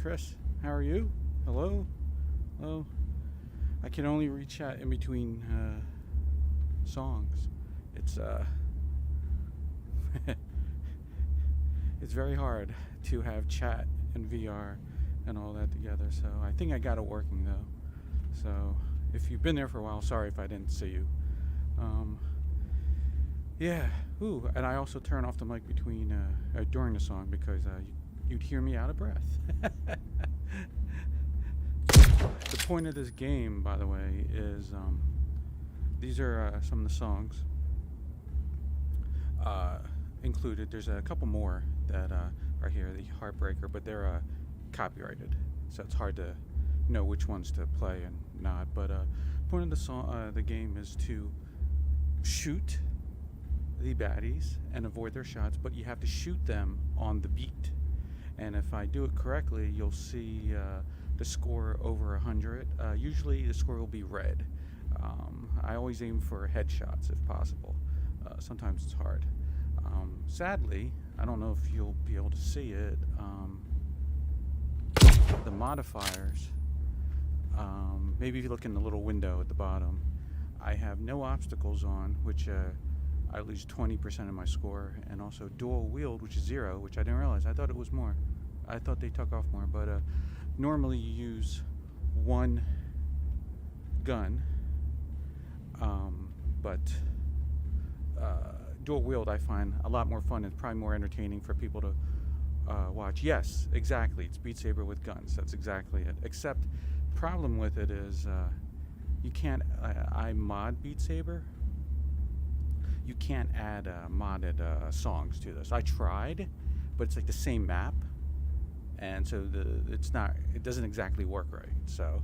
Chris. How are you? Hello? Hello? I can only read chat in between songs. It's it's very hard to have chat and VR and all that together. So I think I got it working though. So if you've been there for a while, sorry if I didn't see you. Um, yeah. Ooh, and I also turn off the mic between during the song because you'd hear me out of breath. The point of this game, by the way, is these are some of the songs uh, included. There's a couple more that are here, the Heartbreaker, but they're copyrighted, so it's hard to know which ones to play and not. But point of the game is to shoot the baddies and avoid their shots, but you have to shoot them on the beat. And if I do it correctly, you'll see the score over 100. Usually the score will be red. I always aim for headshots if possible. Sometimes it's hard. Sadly, I don't know if you'll be able to see it. The modifiers, maybe if you look in the little window at the bottom, I have no obstacles on, which I lose 20% of my score, and also dual wield, which is 0, which I didn't realize. I thought it was more. I thought they took off more, but normally you use one gun, but dual wield I find a lot more fun and probably more entertaining for people to watch. Yes, exactly. It's Beat Saber with guns. That's exactly it. Except, problem with it is you can't. I mod Beat Saber. You can't add modded songs to this. I tried, but it's like the same map, and so it doesn't exactly work right. So,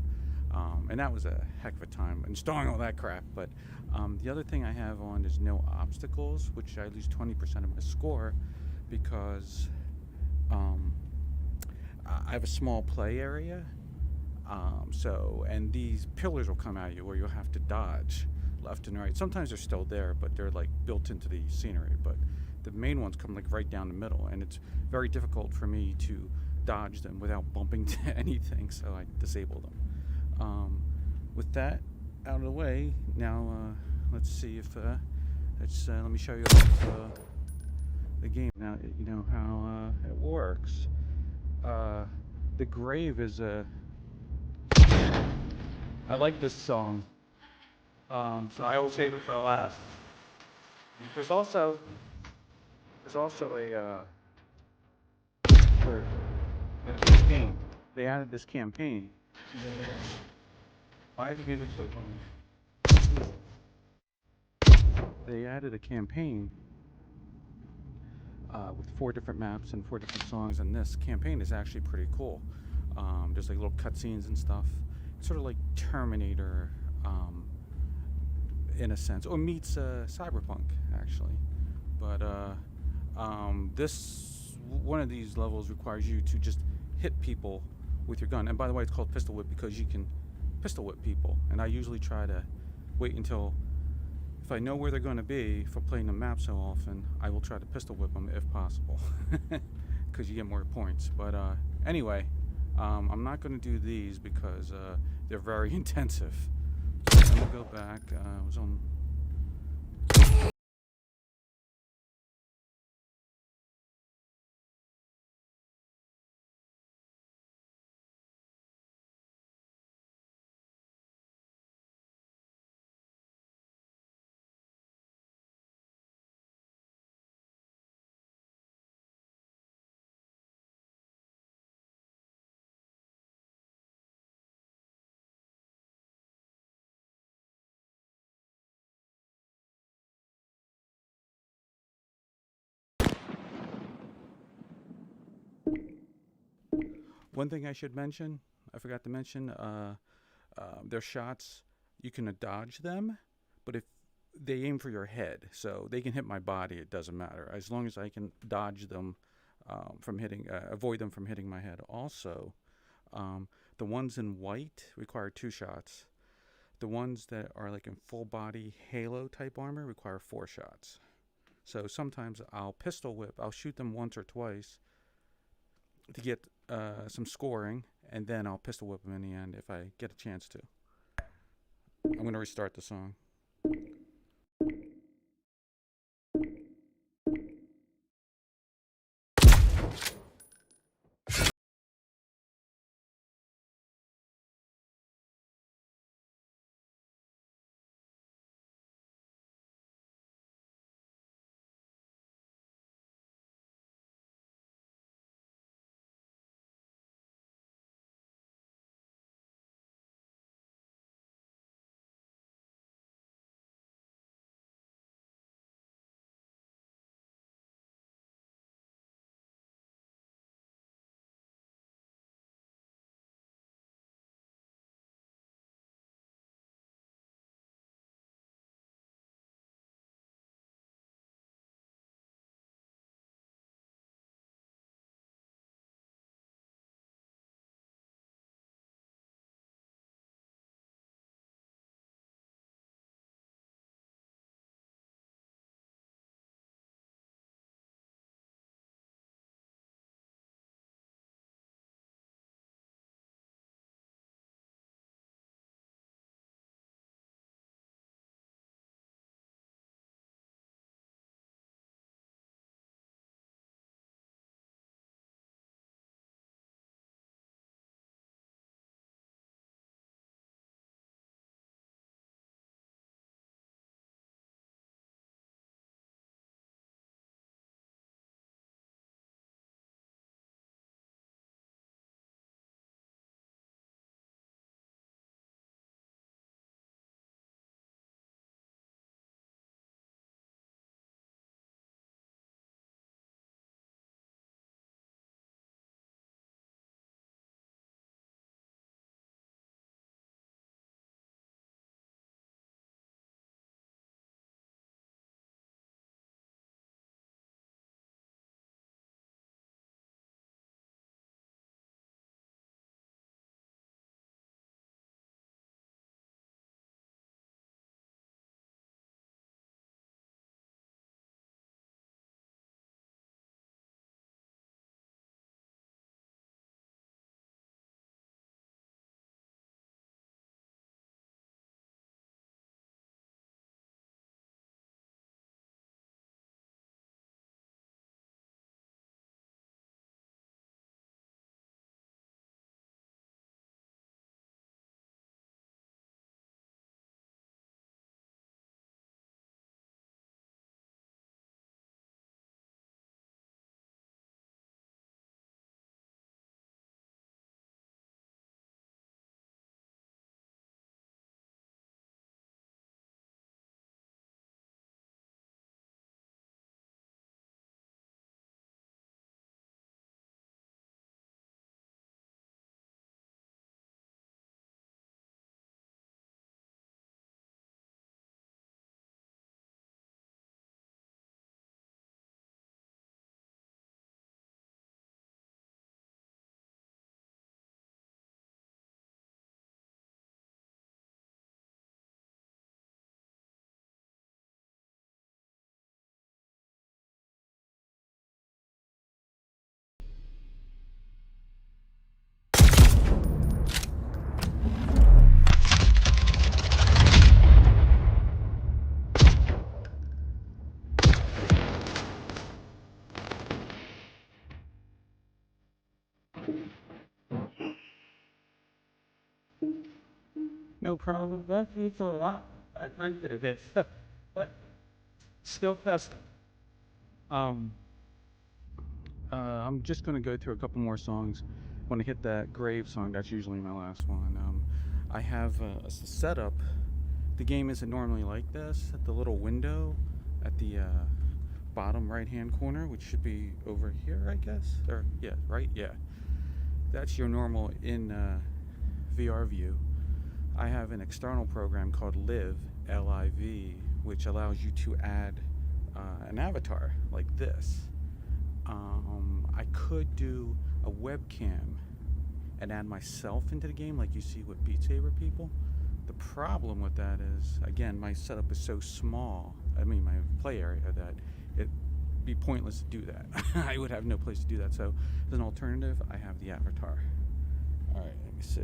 and that was a heck of a time installing all that crap. But the other thing I have on is no obstacles, which I lose 20% of my score because I have a small play area. And these pillars will come at you where you'll have to dodge left and right. Sometimes they're still there, but they're like built into the scenery. But the main ones come like right down the middle, and it's very difficult for me to dodge them without bumping to anything, so I disable them. With that out of the way, now let's see if let me show you the game. Now you know how it works. The Grave is a. I like this song. So I will save it for last. There's also a for a campaign. They added this campaign. Why did you do this so funny? They added a campaign with 4 different maps and 4 different songs, and this campaign is actually pretty cool. There's like little cutscenes and stuff. It's sort of like Terminator. In a sense, or meets Cyberpunk actually, but this one of these levels requires you to just hit people with your gun. And by the way, it's called pistol whip because you can pistol whip people. And I usually try to wait until, if I know where they're going to be for playing the map so often, I will try to pistol whip them if possible, because you get more points. But anyway, I'm not going to do these because they're very intensive. Let me go back. I was on. One thing I should mention, I forgot to mention, their shots, you can dodge them, but if they aim for your head, so they can hit my body, it doesn't matter, as long as I can dodge them from hitting, avoid them from hitting my head. Also, the ones in white require 2 shots. The ones that are like in full body Halo type armor require 4 shots. So sometimes I'll pistol whip, I'll shoot them once or twice to get some scoring, and then I'll pistol whip him in the end if I get a chance to. I'm gonna restart the song. No problem. That's a lot. I think it is. But still fast. Um, I'm just gonna go through a couple more songs. When I hit that grave song, that's usually my last one. I have a setup. The game isn't normally like this. At the little window at the bottom right-hand corner, which should be over here, I guess. Or yeah, right, yeah. That's your normal in VR view. I have an external program called Live, L-I-V, which allows you to add an avatar like this. I could do a webcam and add myself into the game like you see with Beat Saber people. The problem with that is, again, my setup is so small, I mean my play area, that it be pointless to do that. I would have no place to do that. So as an alternative, I have the Avatar. All right, let me see.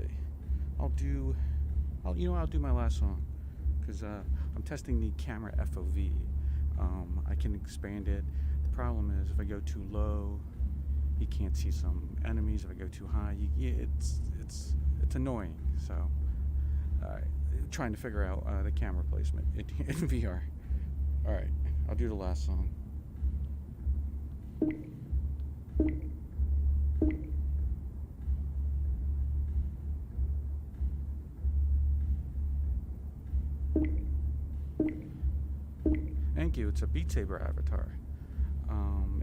I'll do my last song because I'm testing the camera FOV. I can expand it. The problem is if I go too low, you can't see some enemies. If I go too high, it's annoying. So, trying to figure out the camera placement in VR. All right, I'll do the last song. Thank you. It's a Beat Saber avatar.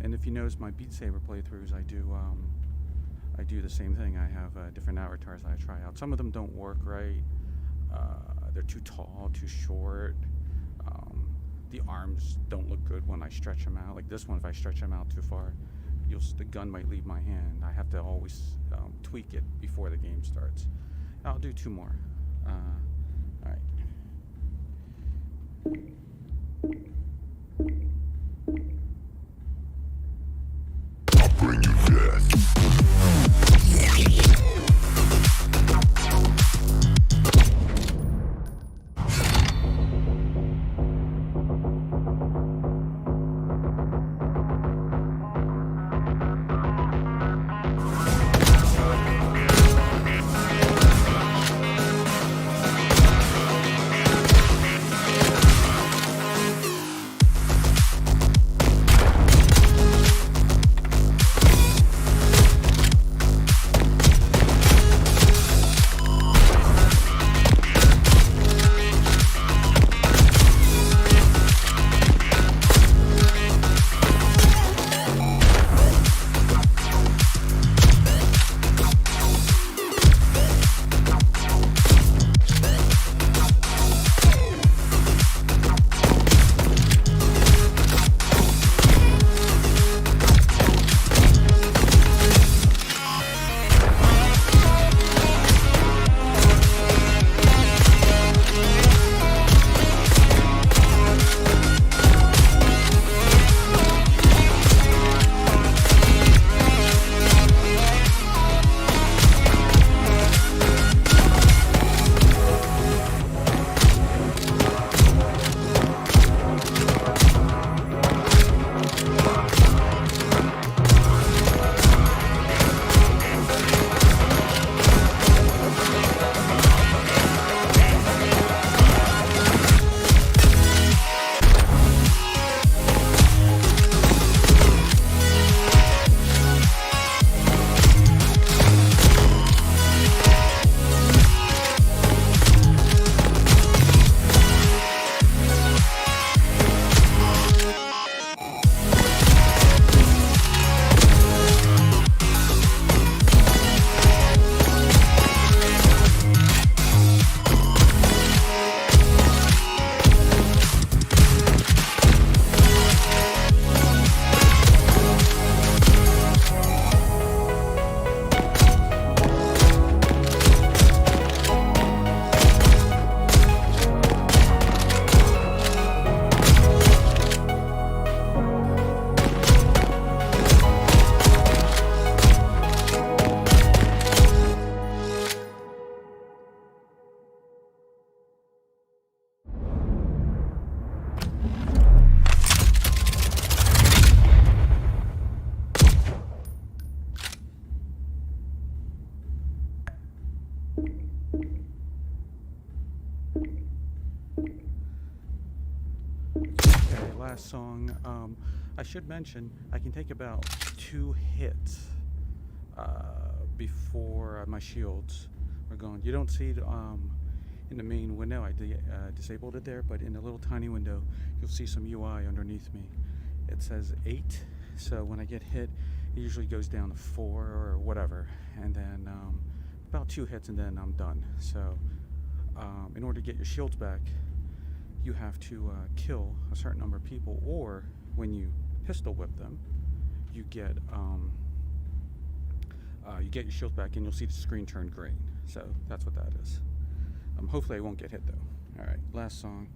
And if you notice my Beat Saber playthroughs, I do the same thing. I have different avatars that I try out. Some of them don't work right. They're too tall, too short. The arms don't look good when I stretch them out. Like this one, if I stretch them out too far, the gun might leave my hand. I have to always tweak it before the game starts. I'll do 2 more. All right. Bring you death. Okay, last song. I should mention I can take about 2 hits before my shields are gone. You don't see it in the main window. I disabled it there, but in the little tiny window, you'll see some UI underneath me. It says 8, so when I get hit, it usually goes down to 4 or whatever, and then about 2 hits, and then I'm done. So in order to get your shields back, you have to kill a certain number of people, or when you pistol whip them, you get your shields back, and you'll see the screen turn green. So that's what that is. Hopefully I won't get hit though. All right, last song.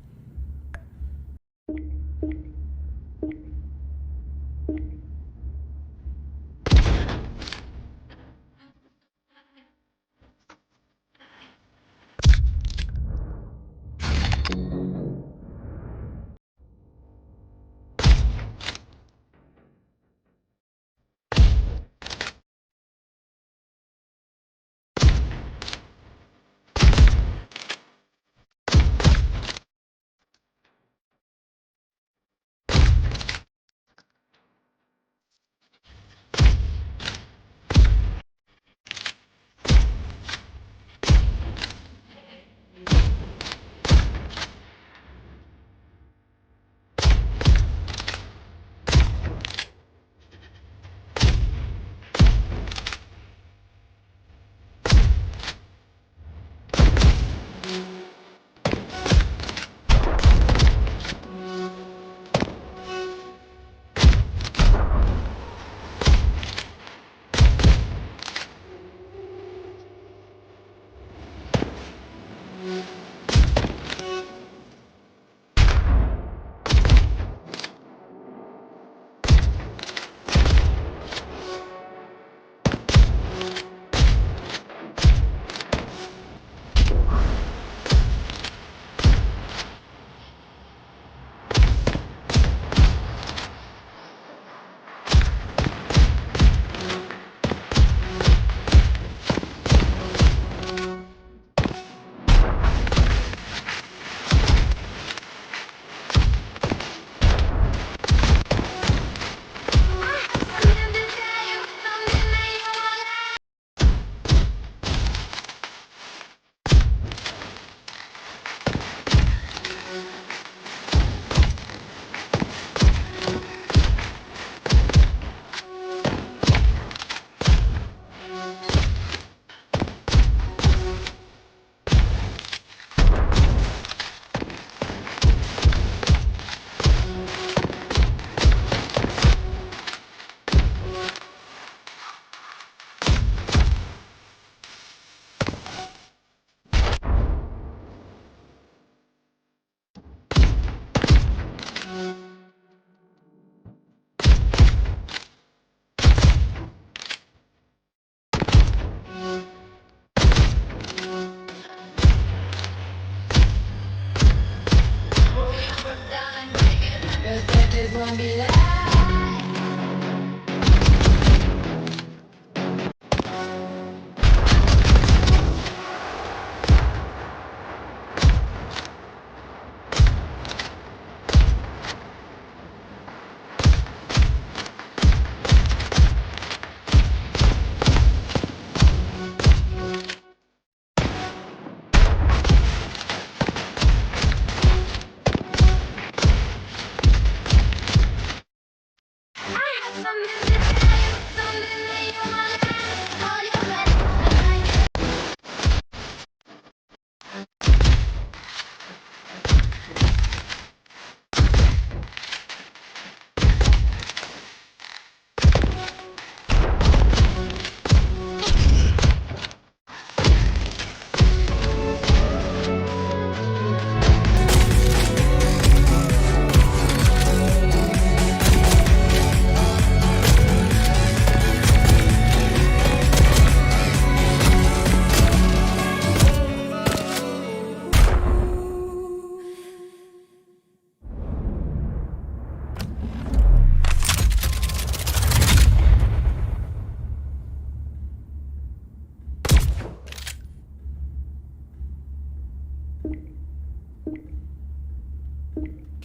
gonna be that.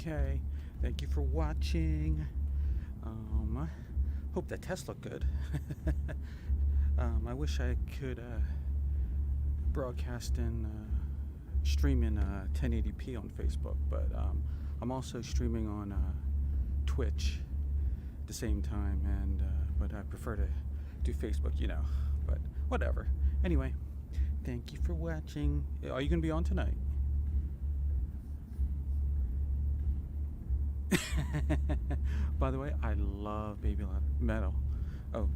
Okay, thank you for watching. Hope that test looked good. I wish I could broadcast and stream in 1080p on Facebook, but I'm also streaming on Twitch at the same time, and but I prefer to do Facebook, you know. But whatever. Anyway, thank you for watching. Are you gonna be on tonight? By the way, I love Baby Metal. Oh,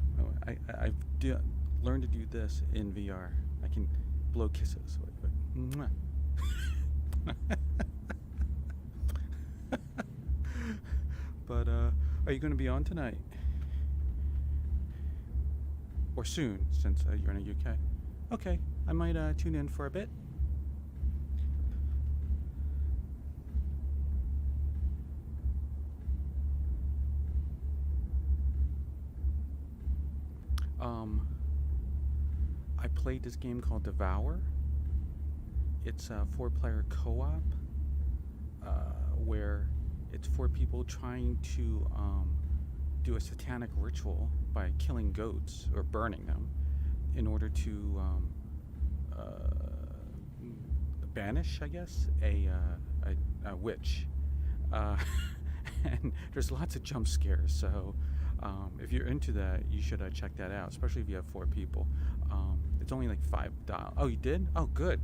I've learned to do this in VR. I can blow kisses. Wait. Mwah. But are you going to be on tonight? Or soon, since you're in the UK? Okay, I might tune in for a bit. I played this game called Devour. It's a 4-player co-op where it's 4 people trying to do a satanic ritual by killing goats or burning them in order to banish, I guess, a witch. And there's lots of jump scares, so if you're into that, you should check that out, especially if you have 4 people. It's only like $5. Oh, you did? Oh, good.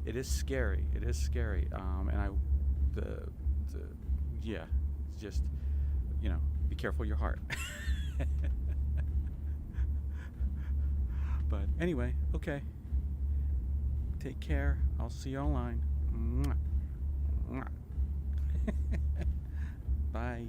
It is scary. And yeah, it's just, you know, be careful of your heart. But anyway, okay. Take care. I'll see you online. Mwah. Mwah. Bye.